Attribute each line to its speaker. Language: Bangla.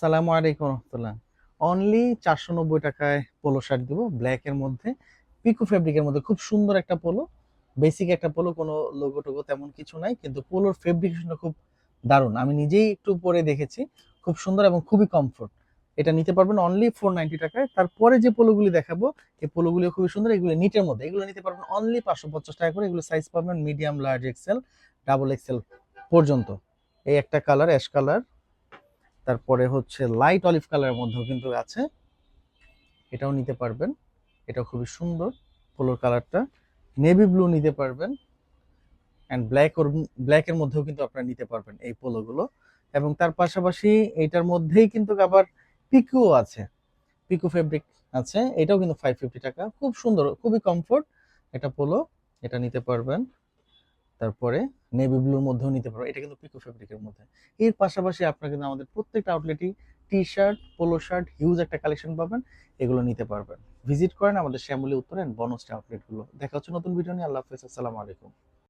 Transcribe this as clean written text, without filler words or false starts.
Speaker 1: সালামু আলাইকুম রহমতুল্লাহ। অনলি 490 টাকায় পোলো শার্ট দিব, ব্ল্যাক এর মধ্যে, পিকো ফেব্রিকের মধ্যে। খুব সুন্দর একটা পোলো, বেসিক একটা পোলো, কোনো লোগো টোগো তেমন কিছু নাই, কিন্তু পোলোর ফেব্রিকেশনটা খুব দারুণ। আমি নিজেই একটু পরে দেখেছি, খুব সুন্দর এবং খুবই কমফোর্ট। এটা নিতে পারবেন অনলি 490 টাকায়। তারপরে যে পোলোগুলি দেখাবো, এই পোলোগুলি খুবই সুন্দর, এগুলো নিটের মধ্যে। এগুলো নিতে পারবেন অনলি 550 টাকা করে। এগুলো সাইজ পাবেন medium, large, XL, double XL পর্যন্ত। এই একটা কালার অ্যাশ কালার, তারপরে হচ্ছে লাইট অলিভ কালারের মধ্যেও কিন্তু আছে, এটাও নিতে পারবেন। এটাও খুবই সুন্দর পোলোর কালারটা। নেভি ব্লু নিতে পারবেন, অ্যান্ড ব্ল্যাকের মধ্যেও কিন্তু আপনারা নিতে পারবেন এই পোলোগুলো। এবং তার পাশাপাশি এইটার মধ্যেই কিন্তু আবার পিকো আছে, পিকো ফেব্রিক আছে, এটাও কিন্তু 550 টাকা। খুব সুন্দর, খুবই কমফোর্ট এটা পোলো, এটা নিতে পারবেন। তারপরে নেভি ব্লুর মধ্যেও নিতে পারবেন, এটা কিন্তু পিকো ফেব্রিকের মধ্যে। এর পাশাপাশি আপনারা কিন্তু আমাদের প্রত্যেকটা আউটলেটই T shirt, polo shirt, huge একটা কালেকশন পাবেন, এগুলো নিতে পারবেন। ভিজিট করেন আমাদের শ্যামলী উত্তর এন্ড বনশ্রী আউটলেটগুলো। দেখা হচ্ছে নতুন ভিডিও নিয়ে। আল্লাহ হাফেজ, আসসালামু আলাইকুম।